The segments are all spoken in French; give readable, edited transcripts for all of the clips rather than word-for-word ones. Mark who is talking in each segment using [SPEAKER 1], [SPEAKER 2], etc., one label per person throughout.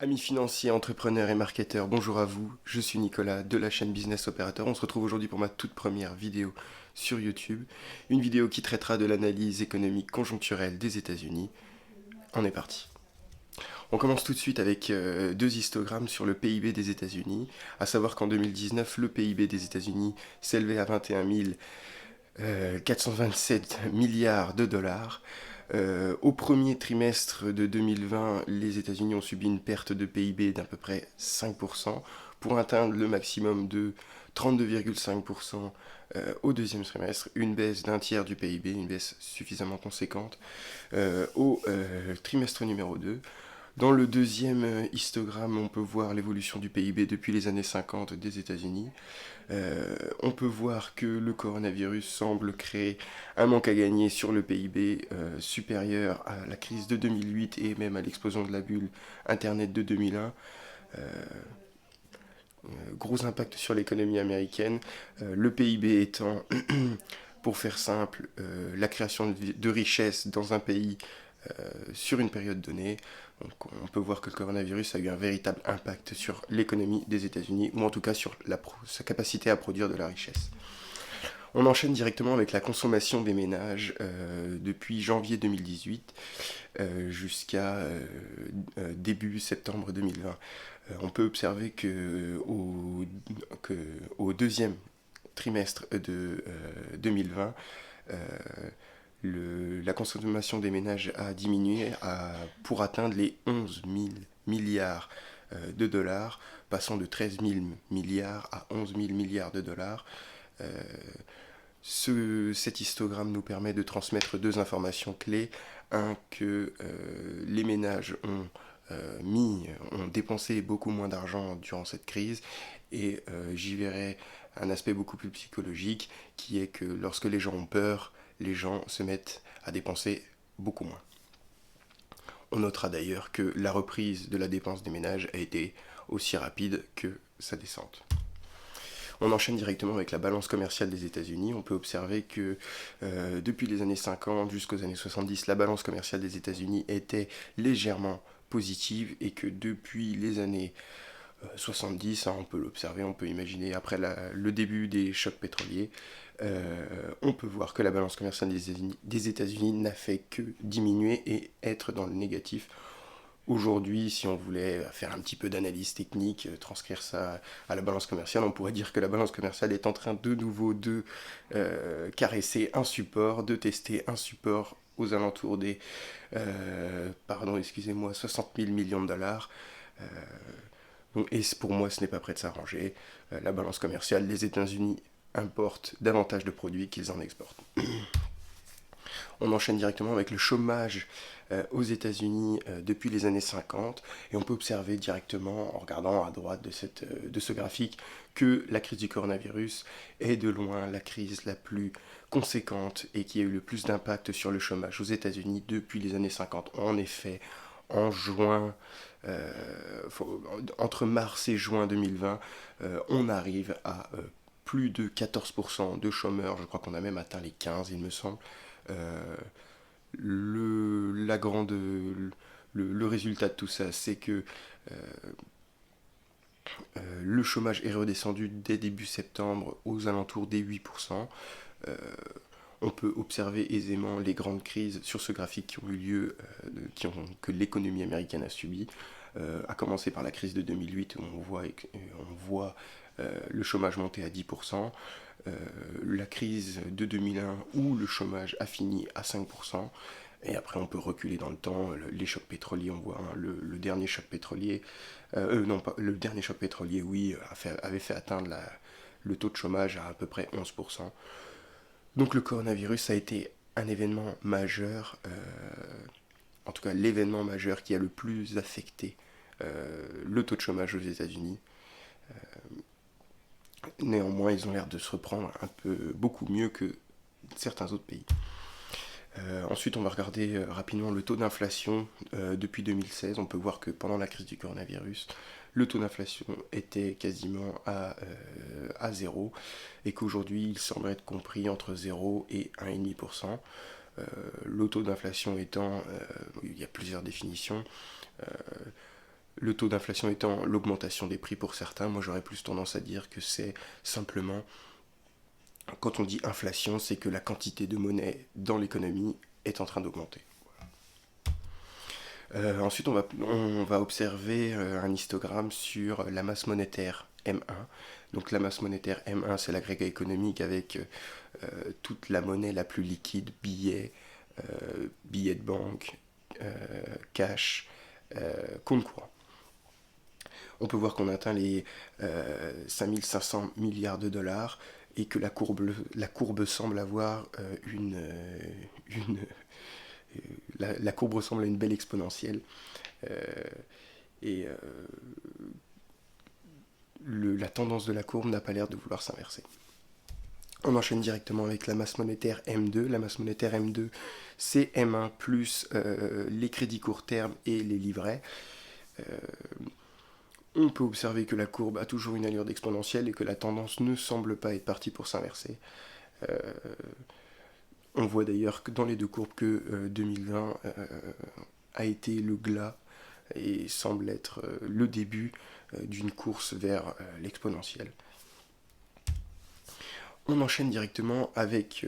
[SPEAKER 1] Amis financiers, entrepreneurs et marketeurs, bonjour à vous, je suis Nicolas de la chaîne Business Operator. On se retrouve aujourd'hui pour ma toute première vidéo sur YouTube. Une vidéo qui traitera de l'analyse économique conjoncturelle des États-Unis. On est parti. On commence tout de suite avec deux histogrammes sur le PIB des États-Unis. À savoir qu'en 2019, le PIB des États-Unis s'élevait à 21 427 milliards de dollars. Au premier trimestre de 2020, les États-Unis ont subi une perte de PIB d'à peu près 5% pour atteindre le maximum de 32,5% au deuxième trimestre, une baisse d'un tiers du PIB, une baisse suffisamment conséquente au trimestre numéro 2. Dans le deuxième histogramme, on peut voir l'évolution du PIB depuis les années 50 des États-Unis. On peut voir que le coronavirus semble créer un manque à gagner sur le PIB supérieur à la crise de 2008 et même à l'explosion de la bulle Internet de 2001. Gros impact sur l'économie américaine. Le PIB étant, pour faire simple, la création de richesses dans un pays sur une période donnée. Donc on peut voir que le coronavirus a eu un véritable impact sur l'économie des États-Unis, ou en tout cas sur sa capacité à produire de la richesse. On enchaîne directement avec la consommation des ménages depuis janvier 2018 jusqu'à début septembre 2020. On peut observer au deuxième trimestre de 2020, la consommation des ménages a diminué pour atteindre les 11 000 milliards de dollars, passant de 13 000 milliards à 11 000 milliards de dollars. Cet histogramme nous permet de transmettre deux informations clés. Un, que les ménages ont dépensé beaucoup moins d'argent durant cette crise, et j'y verrai un aspect beaucoup plus psychologique, qui est que lorsque les gens ont peur, les gens se mettent à dépenser beaucoup moins. On notera d'ailleurs que la reprise de la dépense des ménages a été aussi rapide que sa descente. On enchaîne directement avec la balance commerciale des États-Unis. On peut observer que depuis les années 50 jusqu'aux années 70, la balance commerciale des États-Unis était légèrement positive, et que depuis les années 70, on peut l'observer, on peut imaginer après le début des chocs pétroliers, on peut voir que la balance commerciale des États-Unis n'a fait que diminuer et être dans le négatif. Aujourd'hui, si on voulait faire un petit peu d'analyse technique, transcrire ça à la balance commerciale, on pourrait dire que la balance commerciale est en train de nouveau de caresser un support, de tester un support aux alentours des 60 000 millions de dollars. Et pour moi, ce n'est pas prêt de s'arranger. La balance commerciale, les États-Unis importent davantage de produits qu'ils en exportent. On enchaîne directement avec le chômage aux États-Unis depuis les années 50, et on peut observer directement en regardant à droite de ce graphique que la crise du coronavirus est de loin la crise la plus conséquente et qui a eu le plus d'impact sur le chômage aux États-Unis depuis les années 50. En effet, en juin, entre mars et juin 2020, on arrive à plus de 14% de chômeurs. Je crois qu'on a même atteint les 15, il me semble. Euh, le résultat de tout ça, c'est que le chômage est redescendu dès début septembre aux alentours des 8%. Euh, on peut observer aisément les grandes crises sur ce graphique qui ont eu lieu, que l'économie américaine a subi, à commencer par la crise de 2008, où on voit le chômage monter à 10%, la crise de 2001 où le chômage a fini à 5%, et après on peut reculer dans le temps, les chocs pétroliers, on voit le dernier choc pétrolier, non pas le dernier choc pétrolier, oui, avait fait atteindre le taux de chômage à peu près 11%. Donc le coronavirus a été un événement majeur, en tout cas l'événement majeur qui a le plus affecté le taux de chômage aux États-Unis. Néanmoins, ils ont l'air de se reprendre beaucoup mieux que certains autres pays. Ensuite, on va regarder rapidement le taux d'inflation depuis 2016. On peut voir que pendant la crise du coronavirus, le taux d'inflation était quasiment à zéro, et qu'aujourd'hui, il semble être compris entre 0 et 1,5%. Le taux d'inflation étant, il y a plusieurs définitions, Le taux d'inflation étant l'augmentation des prix pour certains, moi j'aurais plus tendance à dire que c'est simplement, quand on dit inflation, c'est que la quantité de monnaie dans l'économie est en train d'augmenter. Ensuite, on va observer un histogramme sur la masse monétaire M1. Donc la masse monétaire M1, c'est l'agrégat économique avec toute la monnaie la plus liquide, billets de banque, cash, compte courant. On peut voir qu'on atteint les 5500 milliards de dollars et que la courbe semble avoir la courbe ressemble à une belle exponentielle. Euh, et la tendance de la courbe n'a pas l'air de vouloir s'inverser. On enchaîne directement avec la masse monétaire M2. La masse monétaire M2, c'est M1 plus les crédits court terme et les livrets. On peut observer que la courbe a toujours une allure d'exponentielle et que la tendance ne semble pas être partie pour s'inverser. On voit d'ailleurs que dans les deux courbes que 2020 a été le glas et semble être le début d'une course vers l'exponentielle. On enchaîne directement avec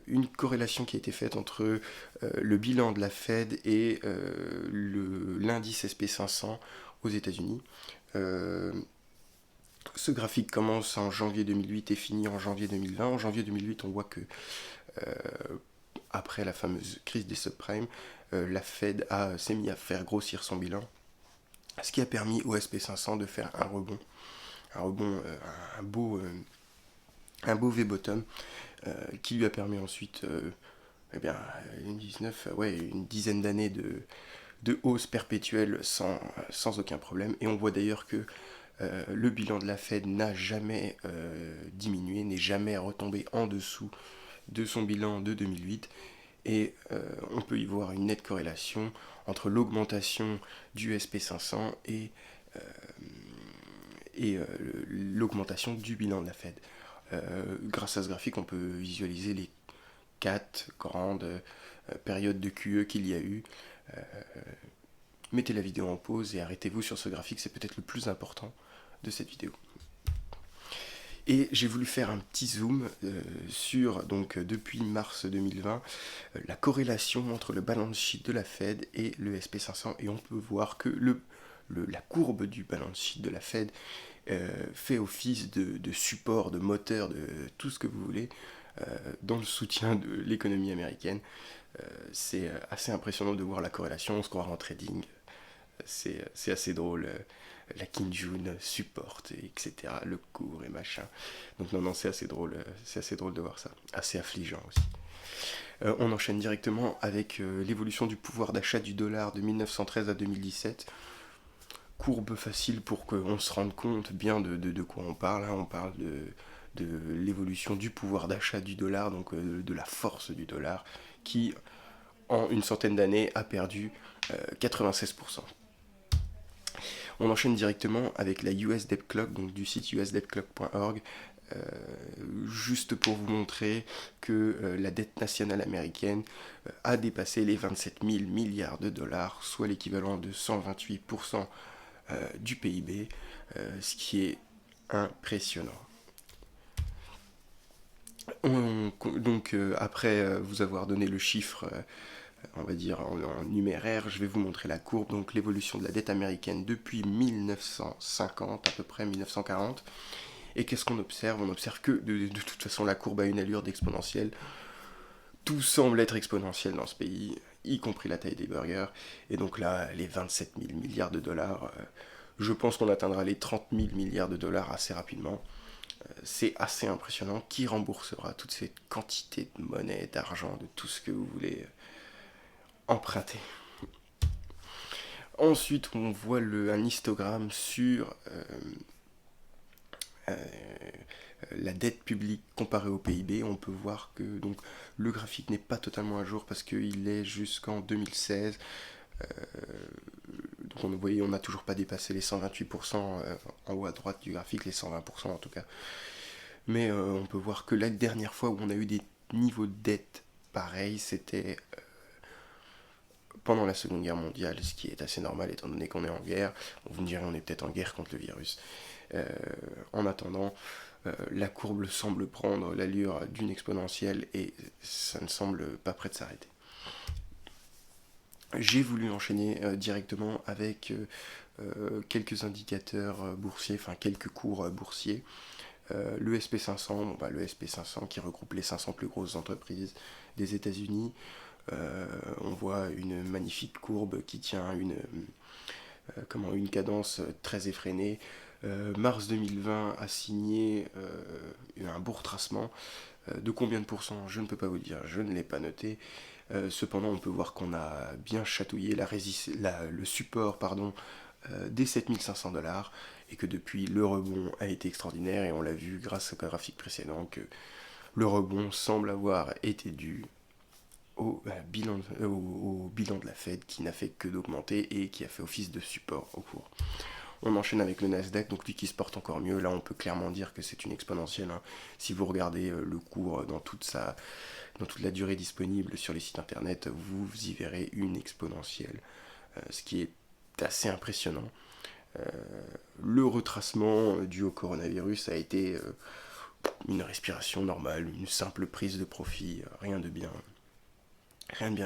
[SPEAKER 1] une corrélation qui a été faite entre le bilan de la Fed et l'indice SP500 aux États-Unis. Ce graphique commence en janvier 2008 et finit en janvier 2020. En janvier 2008, on voit que après la fameuse crise des subprimes, la Fed s'est mis à faire grossir son bilan, ce qui a permis au SP500 de faire un rebond, un beau V-bottom, qui lui a permis ensuite une dizaine d'années de hausse perpétuelle sans aucun problème. Et on voit d'ailleurs que le bilan de la Fed n'a jamais diminué, n'est jamais retombé en dessous de son bilan de 2008. Et on peut y voir une nette corrélation entre l'augmentation du SP500 et l'augmentation du bilan de la Fed. Grâce à ce graphique, on peut visualiser les 4 grandes périodes de QE qu'il y a eu. Mettez la vidéo en pause et arrêtez-vous sur ce graphique, c'est peut-être le plus important de cette vidéo. Et j'ai voulu faire un petit zoom sur, donc depuis mars 2020, la corrélation entre le balance sheet de la Fed et le SP500. Et on peut voir que la courbe du balance sheet de la Fed fait office de support, de moteur, de tout ce que vous voulez, dans le soutien de l'économie américaine. C'est assez impressionnant de voir la corrélation, on se croit en trading. C'est assez drôle. La Kinjun supporte, etc. Le cours et machin. Donc non, c'est assez drôle de voir ça. Assez affligeant aussi. On enchaîne directement avec l'évolution du pouvoir d'achat du dollar de 1913 à 2017. Courbe facile pour qu'on se rende compte bien de quoi on parle. On parle de l'évolution du pouvoir d'achat du dollar, donc de la force du dollar, qui en une centaine d'années a perdu 96%. On enchaîne directement avec la US Debt Clock, donc du site usdebtclock.org, juste pour vous montrer que la dette nationale américaine a dépassé les 27 000 milliards de dollars, soit l'équivalent de 128% du PIB, ce qui est impressionnant. Donc après vous avoir donné le chiffre, on va dire en numéraire, je vais vous montrer la courbe, donc l'évolution de la dette américaine depuis 1950, à peu près 1940. Et qu'est-ce qu'on observe? On observe que de toute façon la courbe a une allure d'exponentielle. Tout semble être exponentiel dans ce pays, y compris la taille des burgers. Et donc là, les 27 000 milliards de dollars, je pense qu'on atteindra les 30 000 milliards de dollars assez rapidement. C'est assez impressionnant. Qui remboursera toute cette quantité de monnaie, d'argent, de tout ce que vous voulez emprunter? Ensuite, on voit un histogramme sur la dette publique comparée au PIB. On peut voir que donc, le graphique n'est pas totalement à jour parce qu'il est jusqu'en 2016. Donc vous voyez, on n'a toujours pas dépassé les 128% en haut à droite du graphique, les 120% en tout cas. Mais on peut voir que la dernière fois où on a eu des niveaux de dette pareils, c'était pendant la Seconde Guerre mondiale, ce qui est assez normal étant donné qu'on est en guerre. Vous me direz, on est peut-être en guerre contre le virus. En attendant, la courbe semble prendre l'allure d'une exponentielle et ça ne semble pas prêt de s'arrêter. J'ai voulu enchaîner directement avec quelques indicateurs boursiers, enfin quelques cours boursiers. Le SP500, le SP500 qui regroupe les 500 plus grosses entreprises des États-Unis. On voit une magnifique courbe qui tient une cadence très effrénée. Mars 2020 a signé un beau retracement. De combien de pourcents, je ne peux pas vous dire, je ne l'ai pas noté. Cependant, on peut voir qu'on a bien chatouillé le support des 7500 $ et que depuis, le rebond a été extraordinaire et on l'a vu grâce au graphique précédent que le rebond semble avoir été dû au bilan de la Fed qui n'a fait que d'augmenter et qui a fait office de support au cours. On enchaîne avec le Nasdaq, donc lui qui se porte encore mieux. Là, on peut clairement dire que c'est une exponentielle. Si vous regardez le cours dans toute la durée disponible sur les sites internet, vous y verrez une exponentielle, ce qui est assez impressionnant. Le retracement dû au coronavirus a été une respiration normale, une simple prise de profit, rien de bien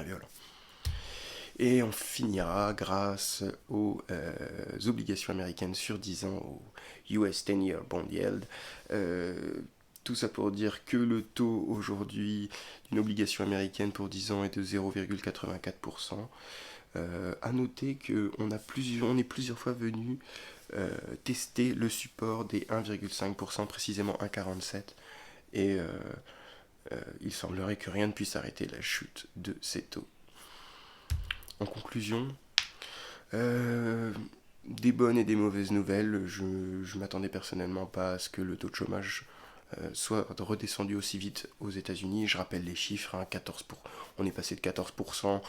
[SPEAKER 1] violent. Et on finira grâce aux obligations américaines sur 10 ans, au US 10-year bond yield. Tout ça pour dire que le taux aujourd'hui d'une obligation américaine pour 10 ans est de 0,84%. À noter qu'on est plusieurs fois venu tester le support des 1,5%, précisément 1,47%. Et il semblerait que rien ne puisse arrêter la chute de ces taux. En conclusion, des bonnes et des mauvaises nouvelles. Je m'attendais personnellement pas à ce que le taux de chômage soit redescendu aussi vite aux États-Unis. Je rappelle les chiffres, on est passé de 14%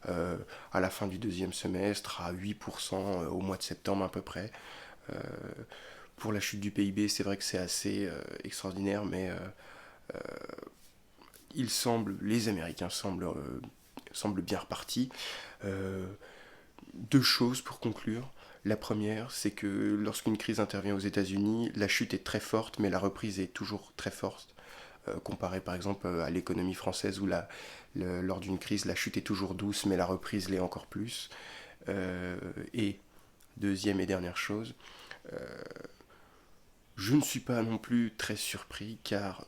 [SPEAKER 1] à la fin du deuxième semestre à 8% au mois de septembre à peu près. Pour la chute du PIB, c'est vrai que c'est assez extraordinaire, mais les Américains semblent bien repartis. Deux choses pour conclure. La première, c'est que lorsqu'une crise intervient aux États-Unis, la chute est très forte, mais la reprise est toujours très forte. Comparé par exemple à l'économie française où lors d'une crise, la chute est toujours douce, mais la reprise l'est encore plus. Et deuxième et dernière chose, je ne suis pas non plus très surpris car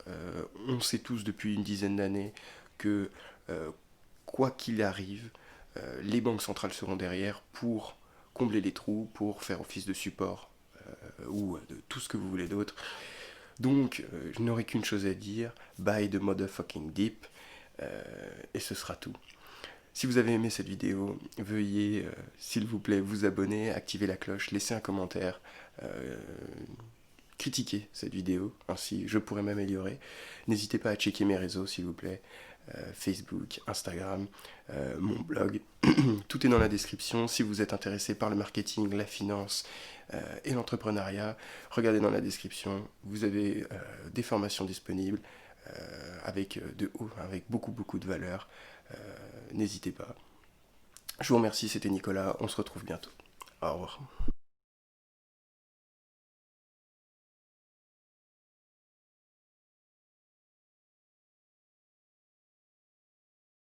[SPEAKER 1] on sait tous depuis une dizaine d'années que quoi qu'il arrive, les banques centrales seront derrière pour combler les trous, pour faire office de support ou de tout ce que vous voulez d'autre. Donc, je n'aurai qu'une chose à dire, buy the motherfucking dip, et ce sera tout. Si vous avez aimé cette vidéo, veuillez, s'il vous plaît, vous abonner, activer la cloche, laisser un commentaire, critiquer cette vidéo, ainsi je pourrais m'améliorer. N'hésitez pas à checker mes réseaux, s'il vous plaît. Facebook, Instagram, mon blog. Tout est dans la description. Si vous êtes intéressé par le marketing, la finance et l'entrepreneuriat, regardez dans la description. Vous avez des formations disponibles avec beaucoup de valeur. N'hésitez pas. Je vous remercie, c'était Nicolas. On se retrouve bientôt. Au revoir.